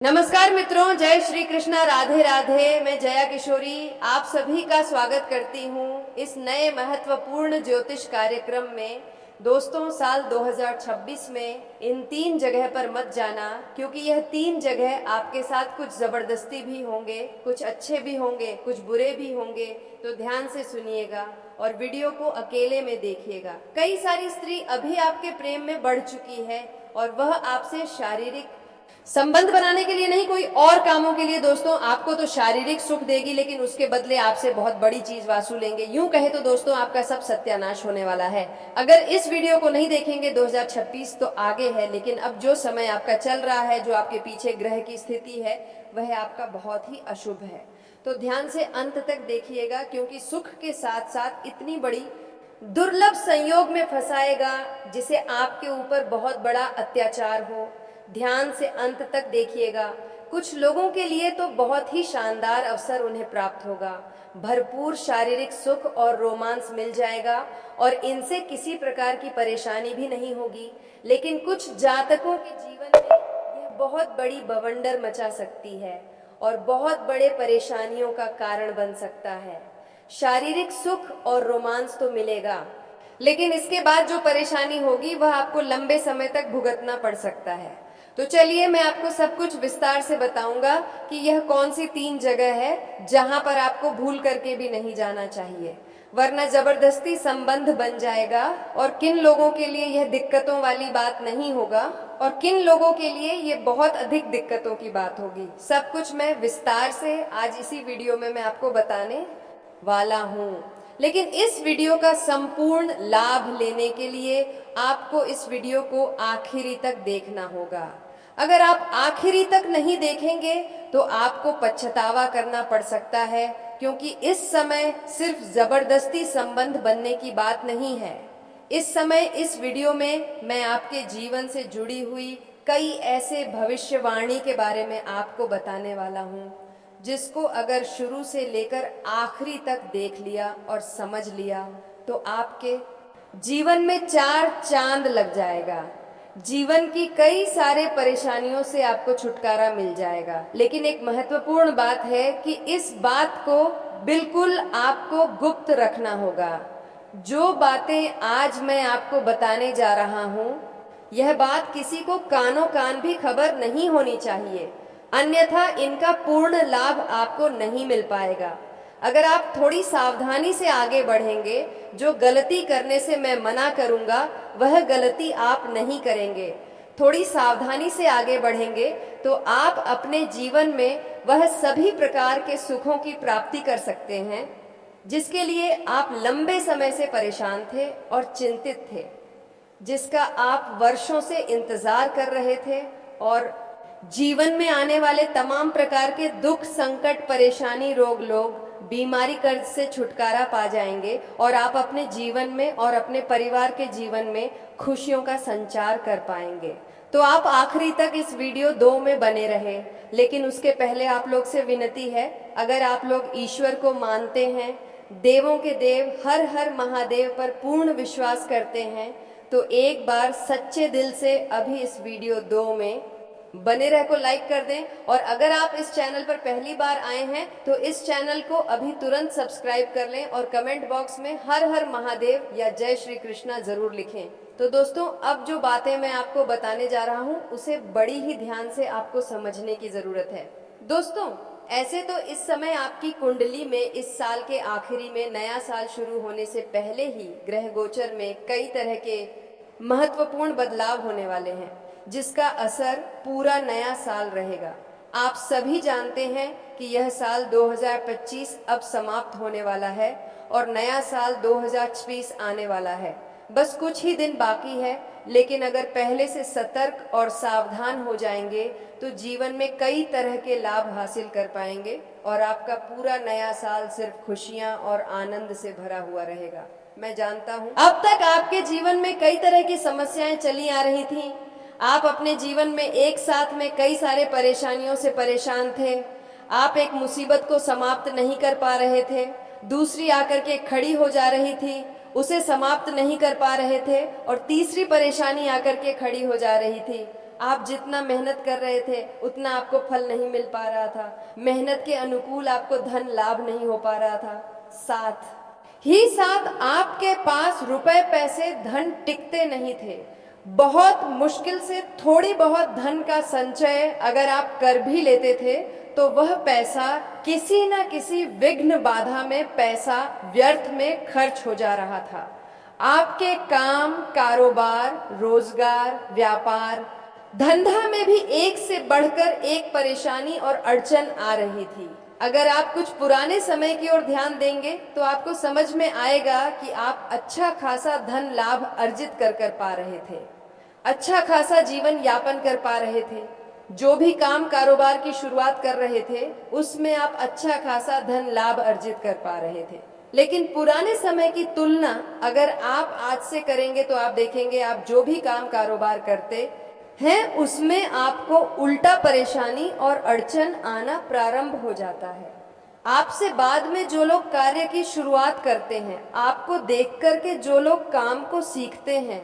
नमस्कार मित्रों, जय श्री कृष्णा, राधे राधे। मैं जया किशोरी आप सभी का स्वागत करती हूँ इस नए महत्वपूर्ण ज्योतिष कार्यक्रम में। दोस्तों, साल 2026 में इन 3 जगह पर मत जाना, क्योंकि यह 3 जगह आपके साथ कुछ ज़बरदस्ती भी होंगे, कुछ अच्छे भी होंगे, कुछ बुरे भी होंगे। तो ध्यान से सुनिएगा और वीडियो को अकेले में देखिएगा। कई सारी स्त्री अभी आपके प्रेम में बढ़ चुकी है और वह आपसे शारीरिक संबंध बनाने के लिए नहीं, कोई और कामों के लिए दोस्तों आपको तो शारीरिक सुख देगी, लेकिन उसके बदले आपसे बहुत बड़ी चीज वसूलेंगे। यूं कहे तो दोस्तों आपका सब सत्यानाश होने वाला है। अगर इस वीडियो को नहीं देखेंगे 2026 तो आगे है, लेकिन अब जो समय आपका चल रहा है, जो आपके पीछे ग्रह की स्थिति है, वह आपका बहुत ही अशुभ है। तो ध्यान से अंत तक देखिएगा, क्योंकि सुख के साथ साथ इतनी बड़ी दुर्लभ संयोग में फंसाएगा जिसे आपके ऊपर बहुत बड़ा अत्याचार हो। ध्यान से अंत तक देखिएगा। कुछ लोगों के लिए तो बहुत ही शानदार अवसर उन्हें प्राप्त होगा, भरपूर शारीरिक सुख और रोमांस मिल जाएगा और इनसे किसी प्रकार की परेशानी भी नहीं होगी। लेकिन कुछ जातकों के जीवन में यह बहुत बड़ी बवंडर मचा सकती है और बहुत बड़े परेशानियों का कारण बन सकता है। शारीरिक सुख और रोमांस तो मिलेगा, लेकिन इसके बाद जो परेशानी होगी वह आपको लंबे समय तक भुगतना पड़ सकता है। तो चलिए मैं आपको सब कुछ विस्तार से बताऊंगा कि यह कौन सी 3 जगह है जहां पर आपको भूल करके भी नहीं जाना चाहिए, वरना जबरदस्ती संबंध बन जाएगा। और किन लोगों के लिए यह दिक्कतों वाली बात नहीं होगा और किन लोगों के लिए यह बहुत अधिक दिक्कतों की बात होगी, सब कुछ मैं विस्तार से आज इसी वीडियो में मैं आपको बताने वाला हूँ। लेकिन इस वीडियो का संपूर्ण लाभ लेने के लिए आपको इस वीडियो को आखिरी तक देखना होगा। अगर आप आखिरी तक नहीं देखेंगे तो आपको पछतावा करना पड़ सकता है, क्योंकि इस समय सिर्फ जबरदस्ती संबंध बनने की बात नहीं है। इस समय इस वीडियो में मैं आपके जीवन से जुड़ी हुई कई ऐसे भविष्यवाणी के बारे में आपको बताने वाला हूँ, जिसको अगर शुरू से लेकर आखिरी तक देख लिया और समझ लिया तो आपके जीवन में 4 चांद लग जाएगा। जीवन की कई सारे परेशानियों से आपको छुटकारा मिल जाएगा। लेकिन एक महत्वपूर्ण बात है कि इस बात को बिल्कुल आपको गुप्त रखना होगा। जो बातें आज मैं आपको बताने जा रहा हूँ, यह बात किसी को कानों कान भी खबर नहीं होनी चाहिए, अन्यथा इनका पूर्ण लाभ आपको नहीं मिल पाएगा। अगर आप थोड़ी सावधानी से आगे बढ़ेंगे, जो गलती करने से मैं मना करूंगा वह गलती आप नहीं करेंगे, थोड़ी सावधानी से आगे बढ़ेंगे तो आप अपने जीवन में वह सभी प्रकार के सुखों की प्राप्ति कर सकते हैं जिसके लिए आप लंबे समय से परेशान थे और चिंतित थे, जिसका आप वर्षों से इंतजार कर रहे थे। और जीवन में आने वाले तमाम प्रकार के दुख, संकट, परेशानी, रोग, लोग, बीमारी, कर्ज से छुटकारा पा जाएंगे और आप अपने जीवन में और अपने परिवार के जीवन में खुशियों का संचार कर पाएंगे। तो आप आखिरी तक इस वीडियो 2 में बने रहे। लेकिन उसके पहले आप लोग से विनती है, अगर आप लोग ईश्वर को मानते हैं, देवों के देव हर हर महादेव पर पूर्ण विश्वास करते हैं, तो एक बार सच्चे दिल से अभी इस वीडियो 2 में बने रह को लाइक कर दें। और अगर आप इस चैनल पर पहली बार आए हैं तो इस चैनल को अभी तुरंत सब्सक्राइब कर लें और कमेंट बॉक्स में हर हर महादेव या जय श्री कृष्णा जरूर लिखें। तो दोस्तों, अब जो बातें मैं आपको बताने जा रहा हूं उसे बड़ी ही ध्यान से आपको समझने की जरूरत है। दोस्तों, ऐसे तो इस समय आपकी कुंडली में इस साल के आखिरी में, नया साल शुरू होने से पहले ही ग्रह गोचर में कई तरह के महत्वपूर्ण बदलाव होने वाले हैं, जिसका असर पूरा नया साल रहेगा। आप सभी जानते हैं कि यह साल 2025 अब समाप्त होने वाला है और नया साल 2026 आने वाला है। बस कुछ ही दिन बाकी है, लेकिन अगर पहले से सतर्क और सावधान हो जाएंगे तो जीवन में कई तरह के लाभ हासिल कर पाएंगे और आपका पूरा नया साल सिर्फ खुशियां और आनंद से भरा हुआ रहेगा। मैं जानता हूं अब तक आपके जीवन में कई तरह की समस्याएं चली आ रही थी। आप अपने जीवन में एक साथ में कई सारे परेशानियों से परेशान थे। आप एक मुसीबत को समाप्त नहीं कर पा रहे थे, दूसरी आकर के खड़ी हो जा रही थी, उसे समाप्त नहीं कर पा रहे थे, और तीसरी परेशानी आकर के खड़ी हो जा रही थी। आप जितना मेहनत कर रहे थे उतना आपको फल नहीं मिल पा रहा था, मेहनत के अनुकूल आपको धन लाभ नहीं हो पा रहा था। साथ ही साथ आपके पास रुपए पैसे धन टिकते नहीं थे। बहुत मुश्किल से थोड़ी बहुत धन का संचय अगर आप कर भी लेते थे तो वह पैसा किसी न किसी विघ्न बाधा में पैसा व्यर्थ में खर्च हो जा रहा था। आपके काम, कारोबार, रोजगार, व्यापार, धंधा में भी एक से बढ़कर एक परेशानी और अड़चन आ रही थी। अगर आप कुछ पुराने समय की ओर ध्यान देंगे तो आपको समझ में आएगा कि आप अच्छा खासा धन लाभ अर्जित कर पा रहे थे, अच्छा खासा जीवन यापन कर पा रहे थे। जो भी काम कारोबार की शुरुआत कर रहे थे उसमें आप अच्छा खासा धन लाभ अर्जित कर पा रहे थे। लेकिन पुराने समय की तुलना अगर आप आज से करेंगे तो आप देखेंगे आप जो भी काम कारोबार करते हैं उसमें आपको उल्टा परेशानी और अड़चन आना प्रारंभ हो जाता है। आपसे बाद में जो लोग कार्य की शुरुआत करते हैं, आपको देख करके जो लोग काम को सीखते हैं,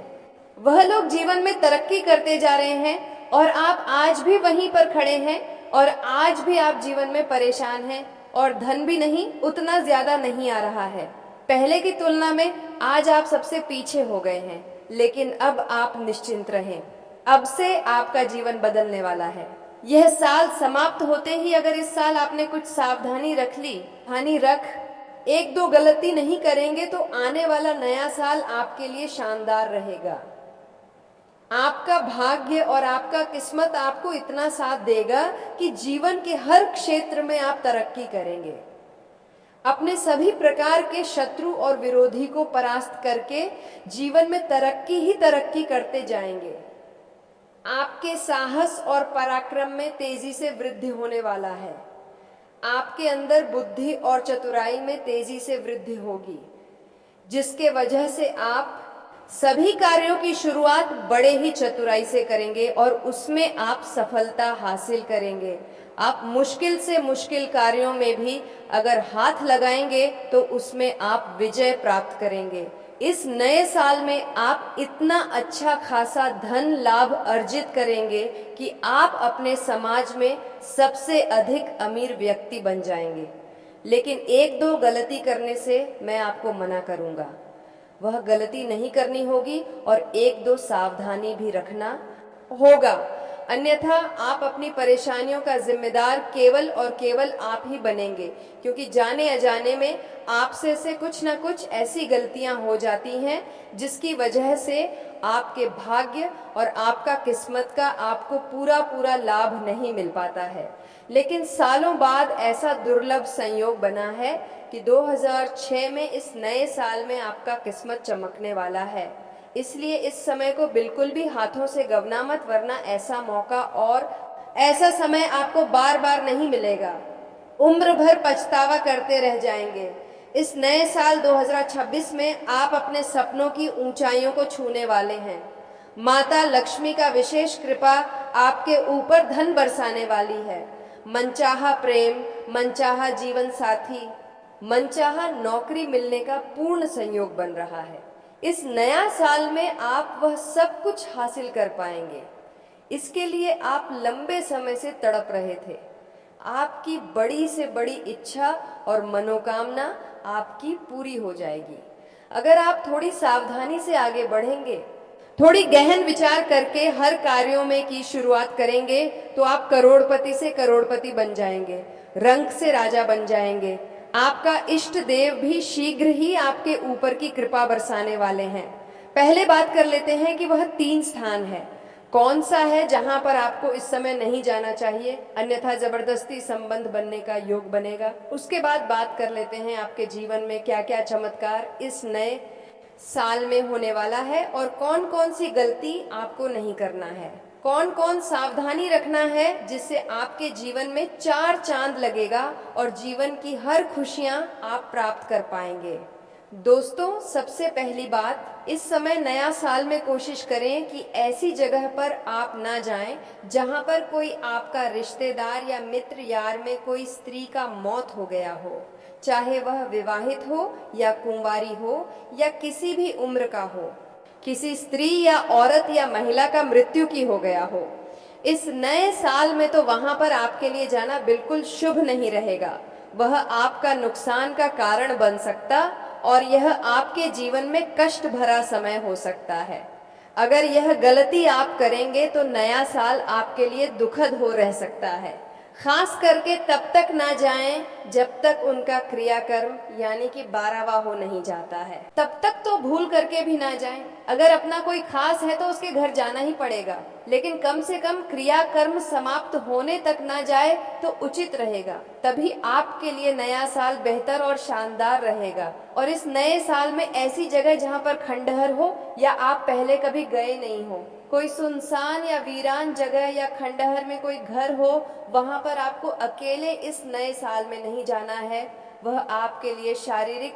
वह लोग जीवन में तरक्की करते जा रहे हैं और आप आज भी वहीं पर खड़े हैं और आज भी आप जीवन में परेशान हैं और धन भी नहीं, उतना ज्यादा नहीं आ रहा है। पहले की तुलना में आज आप सबसे पीछे हो गए हैं, लेकिन अब आप निश्चिंत रहें, अब से आपका जीवन बदलने वाला है। यह साल समाप्त होते ही अगर इस साल आपने कुछ सावधानी रख ली, हानि रख एक दो गलती नहीं करेंगे तो आने वाला नया साल आपके लिए शानदार रहेगा। आपका भाग्य और आपका किस्मत आपको इतना साथ देगा कि जीवन के हर क्षेत्र में आप तरक्की करेंगे। अपने सभी प्रकार के शत्रु और विरोधी को परास्त करके जीवन में तरक्की ही तरक्की करते जाएंगे। आपके साहस और पराक्रम में तेजी से वृद्धि होने वाला है। आपके अंदर बुद्धि और चतुराई में तेजी से वृद्धि होगी, जिसके वजह से आप सभी कार्यों की शुरुआत बड़े ही चतुराई से करेंगे और उसमें आप सफलता हासिल करेंगे। आप मुश्किल से मुश्किल कार्यों में भी अगर हाथ लगाएंगे तो उसमें आप विजय प्राप्त करेंगे। इस नए साल में आप इतना अच्छा खासा धन लाभ अर्जित करेंगे कि आप अपने समाज में सबसे अधिक अमीर व्यक्ति बन जाएंगे। लेकिन एक दो गलती करने से मैं आपको मना करूंगा, वह गलती नहीं करनी होगी और एक दो सावधानी भी रखना होगा, अन्यथा आप अपनी परेशानियों का जिम्मेदार केवल और केवल आप ही बनेंगे। क्योंकि जाने अजाने में आपसे से कुछ ना कुछ ऐसी गलतियां हो जाती हैं जिसकी वजह से आपके भाग्य और आपका किस्मत का आपको पूरा पूरा लाभ नहीं मिल पाता है। लेकिन सालों बाद ऐसा दुर्लभ संयोग बना है कि 2006 में इस नए साल में आपका किस्मत चमकने वाला है। इसलिए इस समय को बिल्कुल भी हाथों से गंवाना मत, वरना ऐसा मौका और ऐसा समय आपको बार बार नहीं मिलेगा। उम्र भर पछतावा करते रह जाएंगे। इस नए साल 2026 में आप अपने सपनों की ऊंचाइयों को छूने वाले हैं। माता लक्ष्मी का विशेष कृपा आपके ऊपर धन बरसाने वाली है। मनचाहा प्रेम, मनचाहा जीवन साथी, मनचाहा नौकरी मिलने का पूर्ण संयोग बन रहा है। इस नया साल में आप वह सब कुछ हासिल कर पाएंगे। इसके लिए आप लंबे समय से तड़प रहे थे। आपकी बड़ी से बड़ी इच्छा और मनोकामना आपकी पूरी हो जाएगी। अगर आप थोड़ी सावधानी से आगे बढ़ेंगे, थोड़ी गहन विचार करके हर कार्यों में की शुरुआत करेंगे तो आप करोड़पति से करोड़पति बन जाएंगे, रंक से राजा बन जाएंगे। आपका इष्ट देव भी शीघ्र ही आपके ऊपर की कृपा बरसाने वाले हैं। पहले बात कर लेते हैं कि वह 3 स्थान है, कौन सा है जहां पर आपको इस समय नहीं जाना चाहिए, अन्यथा जबरदस्ती संबंध बनने का योग बनेगा। उसके बाद बात कर लेते हैं आपके जीवन में क्या क्या चमत्कार इस नए साल में होने वाला है और कौन कौन सी गलती आपको नहीं करना है, कौन कौन सावधानी रखना है जिससे आपके जीवन में 4 चांद लगेगा और जीवन की हर खुशियां आप प्राप्त कर पाएंगे। दोस्तों, सबसे पहली बात, इस समय नया साल में कोशिश करें कि ऐसी जगह पर आप ना जाएं जहां पर कोई आपका रिश्तेदार या मित्र यार में कोई स्त्री का मौत हो गया हो, चाहे वह विवाहित हो या कुंवारी हो या किसी भी उम्र का हो। किसी स्त्री या औरत या महिला का मृत्यु की हो गया हो, इस नए साल में तो वहां पर आपके लिए जाना बिल्कुल शुभ नहीं रहेगा। वह आपका नुकसान का कारण बन सकता और यह आपके जीवन में कष्ट भरा समय हो सकता है। अगर यह गलती आप करेंगे तो नया साल आपके लिए दुखद हो रह सकता है। खास करके तब तक ना जाएं जब तक उनका क्रियाकर्म यानी कि 12वां हो नहीं जाता है। तब तक तो भूल करके भी ना जाएं। अगर अपना कोई खास है तो उसके घर जाना ही पड़ेगा, लेकिन कम से कम क्रियाकर्म समाप्त होने तक ना जाए तो उचित रहेगा। तभी आपके लिए नया साल बेहतर और शानदार रहेगा। और इस नए साल में ऐसी जगह जहाँ पर खंडहर हो या आप पहले कभी गए नहीं हो, कोई सुनसान या वीरान जगह या खंडहर में कोई घर हो, वहां पर आपको अकेले इस नए साल में नहीं जाना है। वह आपके लिए शारीरिक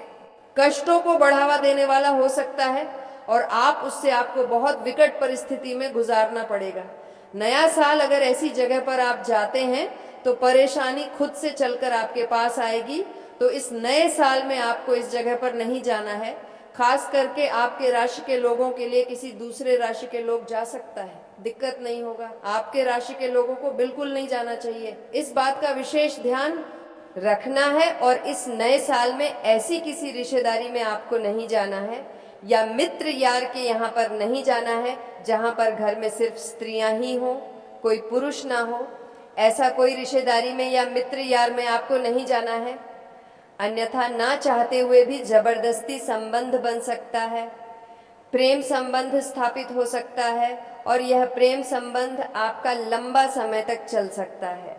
कष्टों को बढ़ावा देने वाला हो सकता है और उससे आपको बहुत विकट परिस्थिति में गुजारना पड़ेगा। नया साल अगर ऐसी जगह पर आप जाते हैं तो परेशानी खुद से चलकर आपके पास आएगी। तो इस नए साल में आपको इस जगह पर नहीं जाना है। खास करके आपके राशि के लोगों के लिए किसी दूसरे राशि के लोग जा सकता है, दिक्कत नहीं होगा। आपके राशि के लोगों को बिल्कुल नहीं जाना चाहिए। इस बात का विशेष ध्यान रखना है। और इस नए साल में ऐसी किसी रिश्तेदारी में आपको नहीं जाना है या मित्र यार के यहाँ पर नहीं जाना है जहाँ पर घर में सिर्फ स्त्रियां ही हो, कोई पुरुष ना हो। ऐसा कोई रिश्तेदारी में या मित्र यार में आपको नहीं जाना है। अन्यथा ना चाहते हुए भी जबरदस्ती संबंध बन सकता है, प्रेम संबंध स्थापित हो सकता है और यह प्रेम संबंध आपका लंबा समय तक चल सकता है।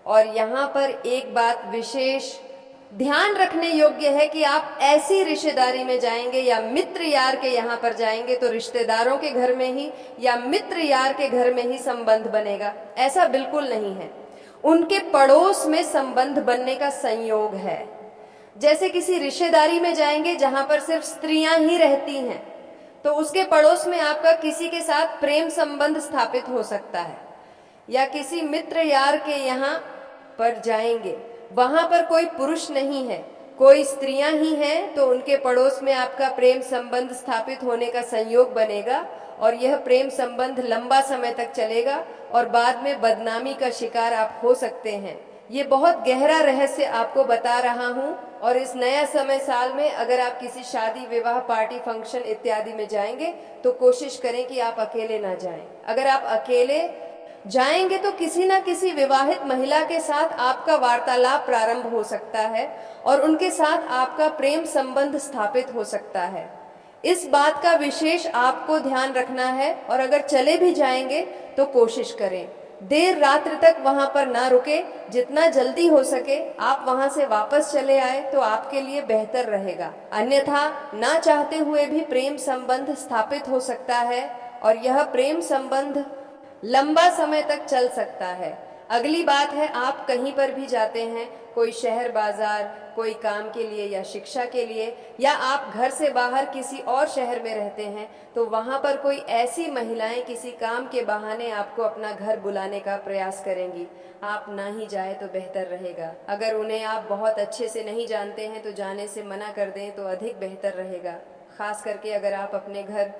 और यहाँ पर एक बात विशेष ध्यान रखने योग्य है कि आप ऐसी रिश्तेदारी में जाएंगे या मित्र यार के यहाँ पर जाएंगे तो रिश्तेदारों के घर में ही या मित्र यार के घर में ही संबंध बनेगा, ऐसा बिल्कुल नहीं है। उनके पड़ोस में संबंध बनने का संयोग है। जैसे किसी रिश्तेदारी में जाएंगे जहां पर सिर्फ स्त्रियां ही रहती हैं तो उसके पड़ोस में आपका किसी के साथ प्रेम संबंध स्थापित हो सकता है। या किसी मित्र यार के यहाँ पर जाएंगे, वहां पर कोई पुरुष नहीं है, कोई स्त्रियां ही हैं, तो उनके पड़ोस में आपका प्रेम संबंध स्थापित होने का संयोग बनेगा और यह प्रेम संबंध लंबा समय तक चलेगा और बाद में बदनामी का शिकार आप हो सकते हैं। ये बहुत गहरा रहस्य आपको बता रहा हूँ। और इस नया समय साल में अगर आप किसी शादी, विवाह, पार्टी, फंक्शन इत्यादि में जाएंगे तो कोशिश करें कि आप अकेले ना जाएं। अगर आप अकेले जाएंगे तो किसी ना किसी विवाहित महिला के साथ आपका वार्तालाप प्रारंभ हो सकता है और उनके साथ आपका प्रेम संबंध स्थापित हो सकता है। इस बात का विशेष आपको ध्यान रखना है। और अगर चले भी जाएंगे तो कोशिश करें देर रात्रि तक वहां पर ना रुके, जितना जल्दी हो सके आप वहां से वापस चले आए तो आपके लिए बेहतर रहेगा। अन्यथा ना चाहते हुए भी प्रेम संबंध स्थापित हो सकता है और यह प्रेम संबंध लंबा समय तक चल सकता है। अगली बात है, आप कहीं पर भी जाते हैं, कोई शहर बाजार, कोई काम के लिए या शिक्षा के लिए, या आप घर से बाहर किसी और शहर में रहते हैं, तो वहाँ पर कोई ऐसी महिलाएं किसी काम के बहाने आपको अपना घर बुलाने का प्रयास करेंगी। आप ना ही जाए तो बेहतर रहेगा। अगर उन्हें आप बहुत अच्छे से नहीं जानते हैं तो जाने से मना कर दें तो अधिक बेहतर रहेगा। खास करके अगर आप अपने घर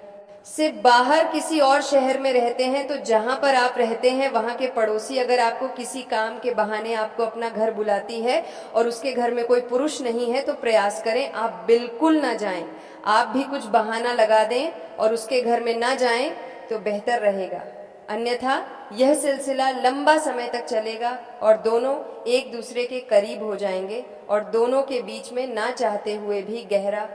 से बाहर किसी और शहर में रहते हैं तो जहां पर आप रहते हैं वहां के पड़ोसी अगर आपको किसी काम के बहाने आपको अपना घर बुलाती है और उसके घर में कोई पुरुष नहीं है तो प्रयास करें आप बिल्कुल ना जाएं। आप भी कुछ बहाना लगा दें और उसके घर में ना जाएं तो बेहतर रहेगा। अन्यथा यह सिलसिला लंबा समय तक चलेगा और दोनों एक दूसरे के करीब हो जाएंगे और दोनों के बीच में ना चाहते हुए भी गहरा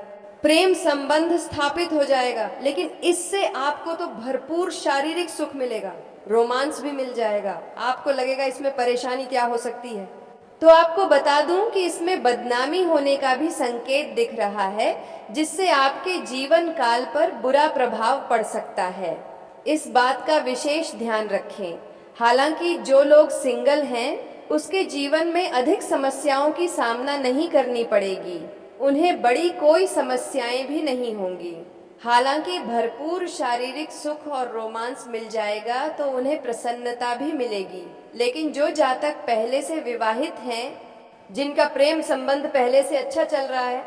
प्रेम संबंध स्थापित हो जाएगा। लेकिन इससे आपको तो भरपूर शारीरिक सुख मिलेगा, रोमांस भी मिल जाएगा। आपको लगेगा इसमें परेशानी क्या हो सकती है। तो आपको बता दूं कि इसमें बदनामी होने का भी संकेत दिख रहा है, जिससे आपके जीवन काल पर बुरा प्रभाव पड़ सकता है। इस बात का विशेष ध्यान रखें। हालांकि जो लोग सिंगल हैं उसके जीवन में अधिक समस्याओं की सामना नहीं करनी पड़ेगी, उन्हें बड़ी कोई समस्याएं भी नहीं होंगी। हालांकि भरपूर शारीरिक सुख और रोमांस मिल जाएगा तो उन्हें प्रसन्नता भी मिलेगी। लेकिन जो जातक पहले से विवाहित हैं, जिनका प्रेम संबंध पहले से अच्छा चल रहा है,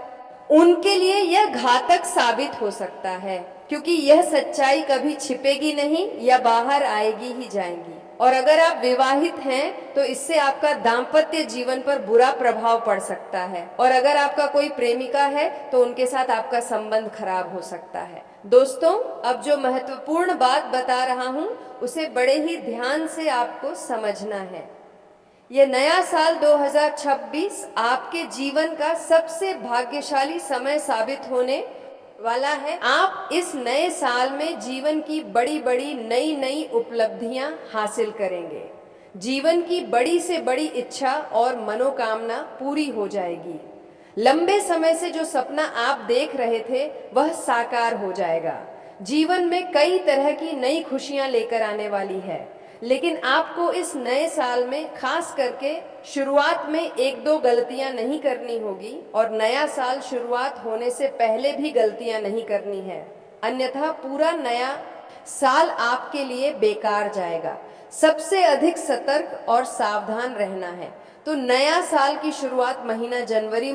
उनके लिए यह घातक साबित हो सकता है, क्योंकि यह सच्चाई कभी छिपेगी नहीं या बाहर आएगी ही जाएगी। और अगर आप विवाहित हैं तो इससे आपका दाम्पत्य जीवन पर बुरा प्रभाव पड़ सकता है, और अगर आपका कोई प्रेमिका है तो उनके साथ आपका संबंध खराब हो सकता है। दोस्तों, अब जो महत्वपूर्ण बात बता रहा हूं उसे बड़े ही ध्यान से आपको समझना है। ये नया साल 2026 आपके जीवन का सबसे भाग्यशाली समय साबित होने वाला है। आप इस नए साल में जीवन की बड़ी बड़ी नई नई उपलब्धियां हासिल करेंगे। जीवन की बड़ी से बड़ी इच्छा और मनोकामना पूरी हो जाएगी। लंबे समय से जो सपना आप देख रहे थे वह साकार हो जाएगा। जीवन में कई तरह की नई खुशियां लेकर आने वाली है, लेकिन आपको इस नए साल में खास करके शुरुआत में एक दो गलतियां नहीं करनी होगी, और नया साल शुरुआत होने से पहले भी गलतियां नहीं करनी है, अन्यथा पूरा नया साल आपके लिए बेकार जाएगा। सबसे अधिक सतर्क और सावधान रहना है। तो नया साल की शुरुआत महीना जनवरी